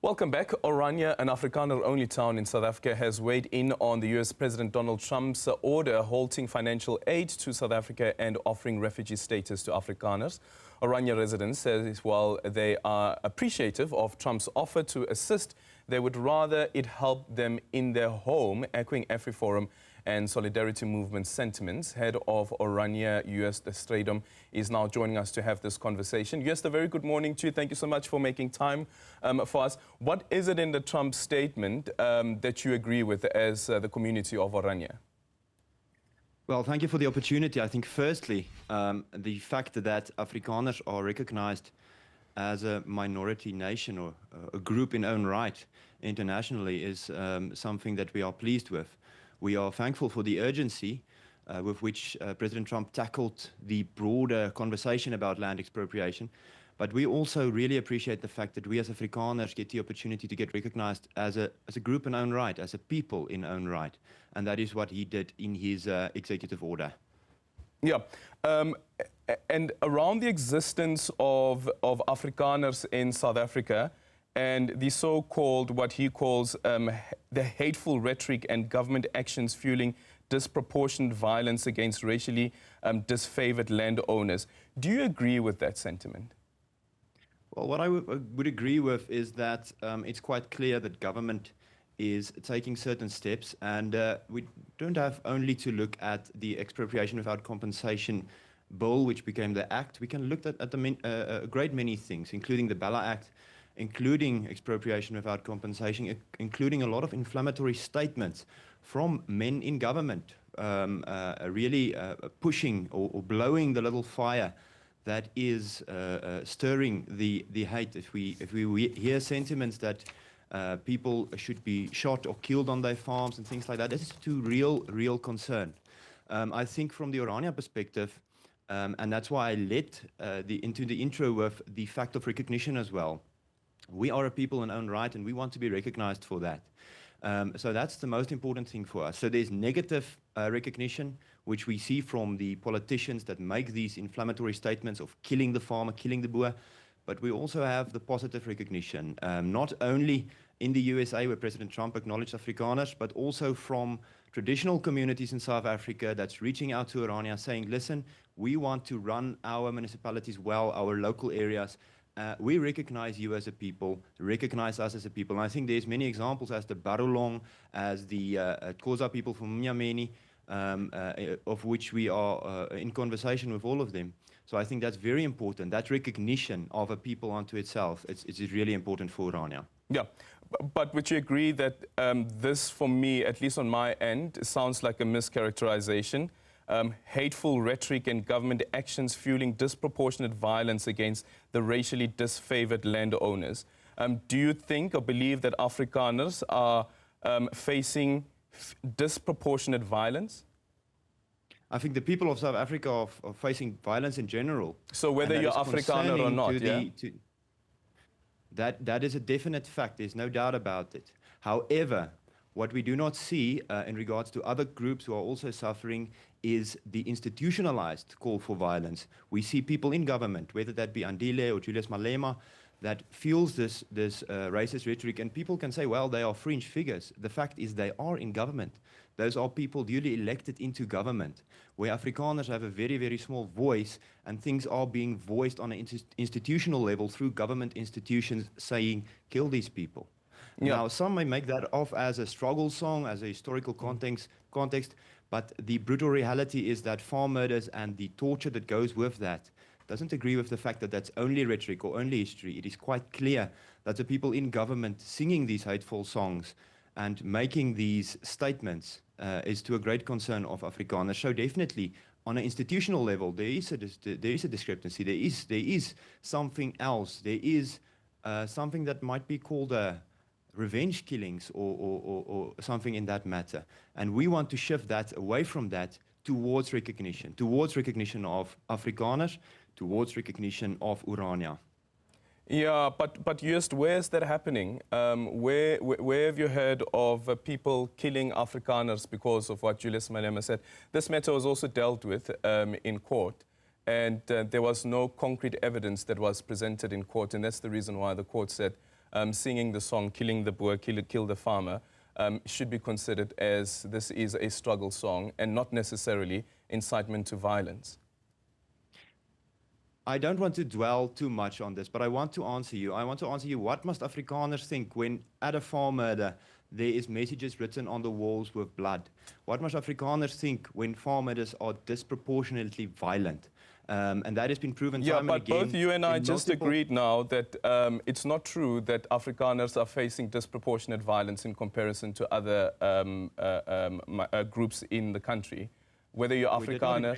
Welcome back. Orania, an Afrikaner-only town in South Africa, has weighed in on the US President Donald Trump's order halting financial aid to South Africa and offering refugee status to Afrikaners. Orania residents say while they are appreciative of Trump's offer to assist, they would rather it help them in their home, echoing AfriForum and Solidarity Movement sentiments. Head of Orania Joost Strydom is now joining us to have this conversation. Joost, a very good morning to you. Thank you so much for making time for us. What is it in the Trump statement that you agree with as the community of Orania? Well, thank you for the opportunity. I think firstly, the fact that Afrikaners are recognized as a minority nation or a group in own right internationally is something that we are pleased with. We are thankful for the urgency with which President Trump tackled the broader conversation about land expropriation. But we also really appreciate the fact that we as Afrikaners get the opportunity to get recognized as a group in own right, as a people in own right. And that is what he did in his executive order. Yeah. And around the existence of Afrikaners in South Africa, and the so-called, what he calls the hateful rhetoric and government actions fueling disproportionate violence against racially disfavored landowners. Do you agree with that sentiment? Well, what I would agree with is that it's quite clear that government is taking certain steps, and we don't have only to look at the expropriation without compensation bill, which became the act. We can look at a great many things, including the Bella Act, including expropriation without compensation, including a lot of inflammatory statements from men in government, really pushing or blowing the little fire that is stirring the hate. If we hear sentiments that people should be shot or killed on their farms and things like that, this is to real concern. I think from the Orania perspective, and that's why I led into the intro with the fact of recognition as well. We are a people in own right, and we want to be recognized for that. So that's the most important thing for us. So there's negative recognition, which we see from the politicians that make these inflammatory statements of killing the farmer, killing the boer. But we also have the positive recognition, not only in the USA, where President Trump acknowledged Afrikaners, but also from traditional communities in South Africa that's reaching out to Orania saying, listen, we want to run our municipalities well, our local areas. We recognize you as a people, recognize us as a people. And I think there's many examples as the Barolong, as the Xhosa people from Mnyameni, of which we are in conversation with all of them. So I think that's very important. That recognition of a people unto itself, it's really important for Orania. Yeah, but would you agree that this, for me, at least on my end, sounds like a mischaracterization? Hateful rhetoric and government actions fueling disproportionate violence against the racially disfavored landowners. Do you think or believe that Afrikaners are facing disproportionate violence? I think the people of South Africa are facing violence in general. So whether you're Afrikaner or not, yeah? That is a definite fact. There's no doubt about it. However, what we do not see in regards to other groups who are also suffering is the institutionalized call for violence. We see people in government, whether that be Andile or Julius Malema, that fuels this racist rhetoric, and people can say, well, they are fringe figures. The fact is they are in government. Those are people duly elected into government, where Afrikaners have a very, very small voice, and things are being voiced on an institutional level through government institutions saying, kill these people. Yeah. Now, some may make that off as a struggle song, as a historical context, but the brutal reality is that farm murders and the torture that goes with that doesn't agree with the fact that that's only rhetoric or only history. It is quite clear that the people in government singing these hateful songs and making these statements is to a great concern of Afrikaners. So definitely, on an institutional level, there is a discrepancy. There is something else. There is something that might be called revenge killings or something in that matter. And we want to shift that away from that towards recognition of Afrikaners, towards recognition of Orania. Yeah, but just where is that happening? Where have you heard of people killing Afrikaners because of what Julius Malema said? This matter was also dealt with in court, and there was no concrete evidence that was presented in court, and that's the reason why the court said singing the song "Killing the Boer, Kill the Farmer" should be considered as this is a struggle song and not necessarily incitement to violence? I don't want to dwell too much on this, but I want to answer you. I want to answer you, what must Afrikaners think when at a farm murder there is messages written on the walls with blood? What must Afrikaners think when farm murders are disproportionately violent? And that has been proven time and again. Yeah, but both you and I just agreed now that it's not true that Afrikaners are facing disproportionate violence in comparison to other groups in the country. Whether you're Afrikaner...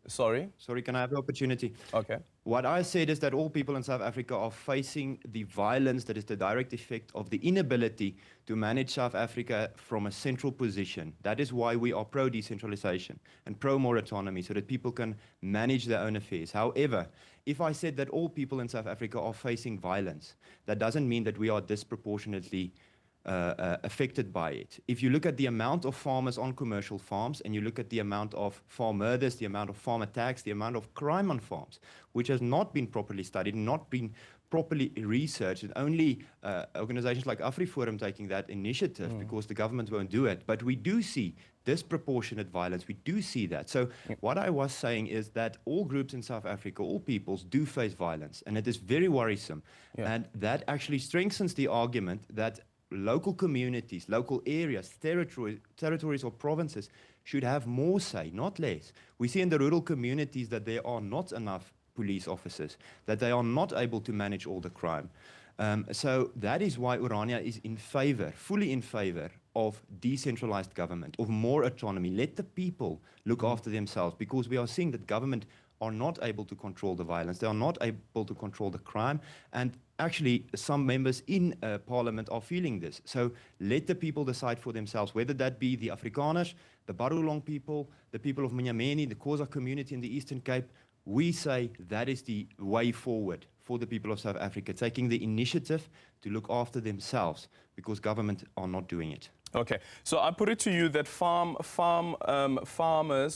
Sorry? Sorry, can I have the opportunity? Okay. What I said is that all people in South Africa are facing the violence that is the direct effect of the inability to manage South Africa from a central position. That is why we are pro-decentralization and pro-more autonomy, so that people can manage their own affairs. However, if I said that all people in South Africa are facing violence, that doesn't mean that we are disproportionately affected by it. If you look at the amount of farmers on commercial farms and you look at the amount of farm murders, the amount of farm attacks, the amount of crime on farms, which has not been properly studied, not been properly researched, and only organizations like AfriForum taking that initiative because the government won't do it. But we do see disproportionate violence. We do see that. So what I was saying is that all groups in South Africa, all peoples, do face violence, and it is very worrisome. And that actually strengthens the argument that local communities, local areas, territories or provinces should have more say, not less. We see in the rural communities that there are not enough police officers, that they are not able to manage all the crime. So that is why Orania is in favor, fully in favor of decentralized government, of more autonomy. Let the people look after themselves, because we are seeing that government are not able to control the violence. They are not able to control the crime. And actually, some members in parliament are feeling this. So let the people decide for themselves, whether that be the Afrikaners, the Barolong people, the people of Mnyameni, the Xhosa community in the Eastern Cape. We say that is the way forward for the people of South Africa, taking the initiative to look after themselves, because government are not doing it. Okay, so I put it to you that farmers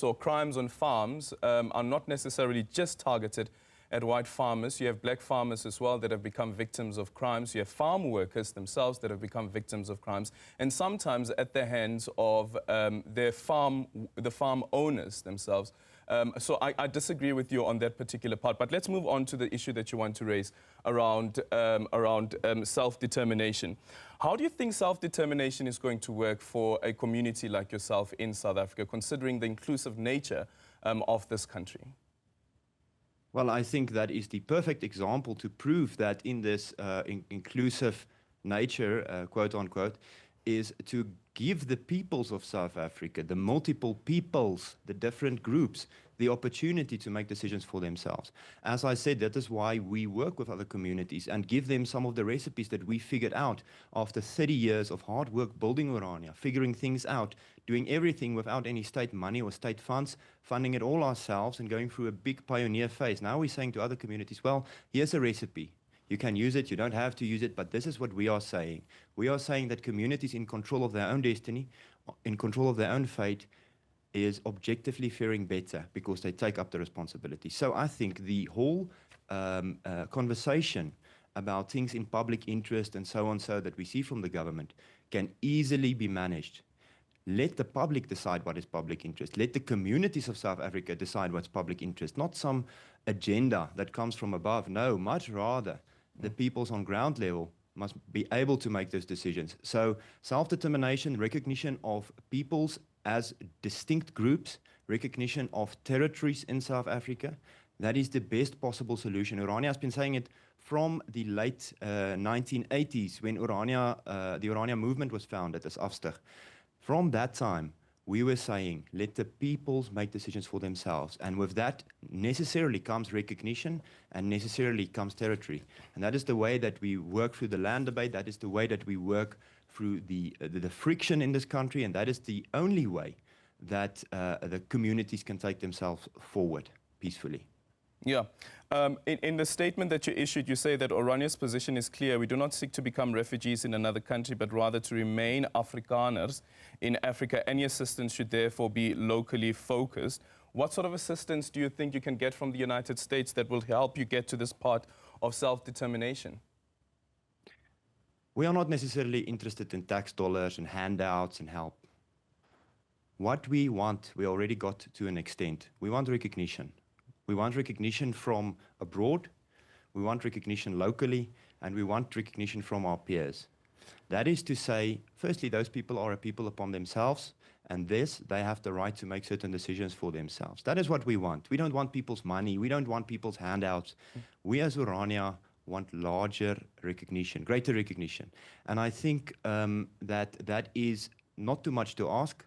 or crimes on farms are not necessarily just targeted at white farmers. You have black farmers as well that have become victims of crimes. You have farm workers themselves that have become victims of crimes, and sometimes at the hands of the farm owners themselves. So I disagree with you on that particular part, but let's move on to the issue that you want to raise around self-determination. How do you think self-determination is going to work for a community like yourself in South Africa, considering the inclusive nature of this country? Well, I think that is the perfect example to prove that in this inclusive nature, quote unquote, is to give the peoples of South Africa, the multiple peoples, the different groups, the opportunity to make decisions for themselves. As I said, that is why we work with other communities and give them some of the recipes that we figured out after 30 years of hard work building Orania, figuring things out, doing everything without any state money or state funds, funding it all ourselves and going through a big pioneer phase. Now we're saying to other communities, well, here's a recipe. You can use it, you don't have to use it, but this is what we are saying. We are saying that communities in control of their own destiny, in control of their own fate, is objectively faring better because they take up the responsibility. So I think the whole conversation about things in public interest and so on, so that we see from the government, can easily be managed. Let the public decide what is public interest. Let the communities of South Africa decide what's public interest, not some agenda that comes from above. No, much rather the peoples on ground level must be able to make those decisions. So self-determination, recognition of peoples as distinct groups, recognition of territories in South Africa, that is the best possible solution. Orania has been saying it from the late 1980s when the Orania movement was founded as Afstig. From that time, we were saying, let the peoples make decisions for themselves. And with that, necessarily comes recognition and necessarily comes territory. And that is the way that we work through the land debate. That is the way that we work through the friction in this country. And that is the only way that the communities can take themselves forward peacefully. Yeah. In the statement that you issued, you say that Orania's position is clear. We do not seek to become refugees in another country, but rather to remain Afrikaners in Africa. Any assistance should therefore be locally focused. What sort of assistance do you think you can get from the United States that will help you get to this part of self-determination? We are not necessarily interested in tax dollars and handouts and help. What we want, we already got to an extent. We want recognition. We want recognition from abroad, we want recognition locally, and we want recognition from our peers. That is to say, firstly, those people are a people upon themselves, and this, they have the right to make certain decisions for themselves. That is what we want. We don't want people's money. We don't want people's handouts. We as Orania want larger recognition, greater recognition. And I think that is not too much to ask.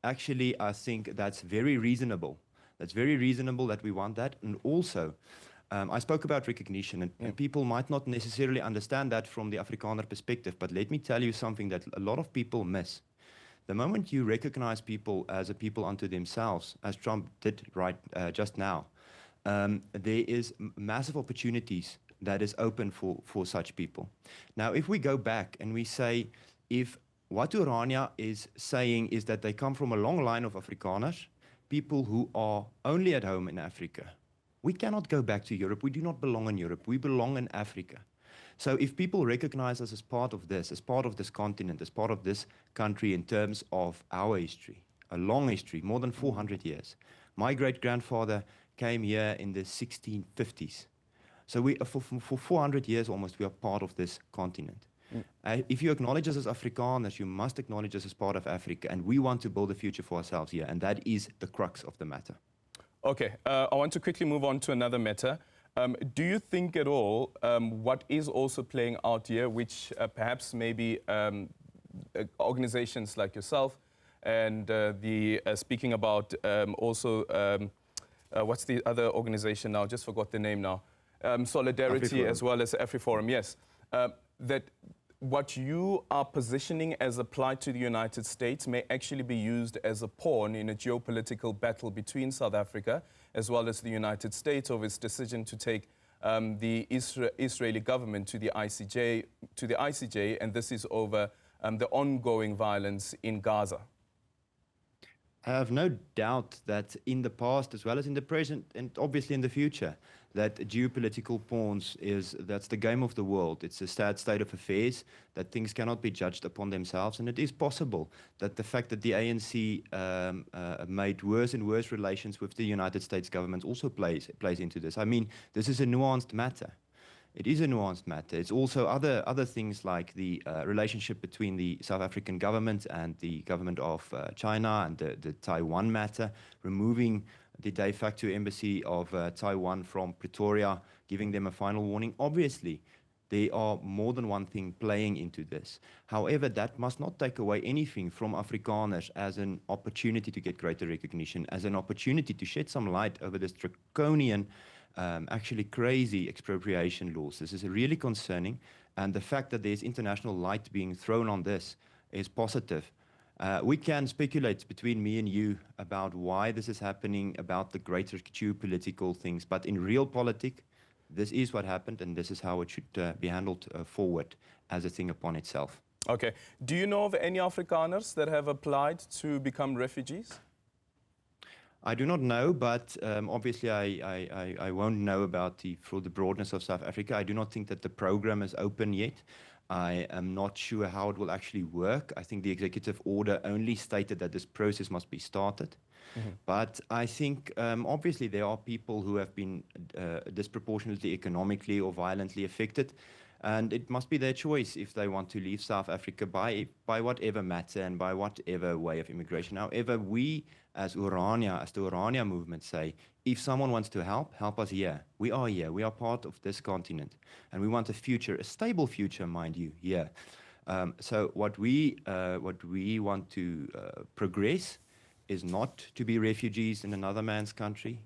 Actually, I think that's very reasonable. That's very reasonable that we want that. And also, I spoke about recognition, and people might not necessarily understand that from the Afrikaner perspective, but let me tell you something that a lot of people miss. The moment you recognize people as a people unto themselves, as Trump did just now, there is massive opportunities that is open for such people. Now, if we go back and we say, if what Orania is saying is that they come from a long line of Afrikaners, people who are only at home in Africa. We cannot go back to Europe. We do not belong in Europe. We belong in Africa. So if people recognize us as part of this continent, as part of this country in terms of our history, a long history, more than 400 years. My great-grandfather came here in the 1650s. So for 400 years almost, we are part of this continent. If you acknowledge us as Afrikaners, you must acknowledge us as part of Africa, and we want to build a future for ourselves here, and that is the crux of the matter. Okay, I want to quickly move on to another matter. Do you think at all what is also playing out here, which perhaps maybe organizations like yourself and speaking about also, what's the other organization now? Just forgot the name now. Solidarity as well as AfriForum, yes. That what you are positioning as applied to the United States may actually be used as a pawn in a geopolitical battle between South Africa as well as the United States over its decision to take the Israeli government to the ICJ, and this is over the ongoing violence in Gaza. I have no doubt that in the past, as well as in the present, and obviously in the future, that geopolitical pawns that's the game of the world. It's a sad state of affairs, that things cannot be judged upon themselves, and it is possible that the fact that the ANC made worse and worse relations with the United States government also plays into this. I mean, this is a nuanced matter. It is a nuanced matter. It's also other things like the relationship between the South African government and the government of China, and the Taiwan matter, removing the de facto embassy of Taiwan from Pretoria, giving them a final warning. Obviously, there are more than one thing playing into this. However, that must not take away anything from Afrikaners as an opportunity to get greater recognition, as an opportunity to shed some light over this draconian, actually crazy expropriation laws. This is really concerning, and the fact that there's international light being thrown on this is positive. We can speculate between me and you about why this is happening, about the greater geopolitical things, but in real politics, this is what happened, and this is how it should be handled forward as a thing upon itself. Okay. Do you know of any Afrikaners that have applied to become refugees? I do not know, but obviously I won't know about for the broadness of South Africa. I do not think that the program is open yet. I am not sure how it will actually work. I think the executive order only stated that this process must be started. But I think obviously there are people who have been disproportionately economically or violently affected, and it must be their choice if they want to leave South Africa by whatever matter and by whatever way of immigration. However, we as Orania, as the Orania movement say, if someone wants to help us here. We are here. We are part of this continent, and we want a future, a stable future, mind you, here. So what we want to progress is not to be refugees in another man's country.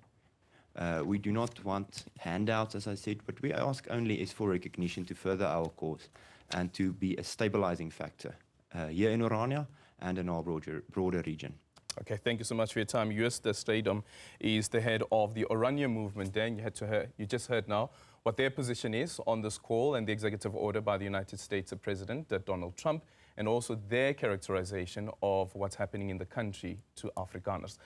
We do not want handouts, as I said, but we ask only is for recognition to further our cause and to be a stabilizing factor here in Orania and in our broader region. Okay, thank you so much for your time. Joost Strydom is the head of the Orania movement there, and you just heard now what their position is on this call and the executive order by the United States President Donald Trump, and also their characterization of what's happening in the country to Afrikaners.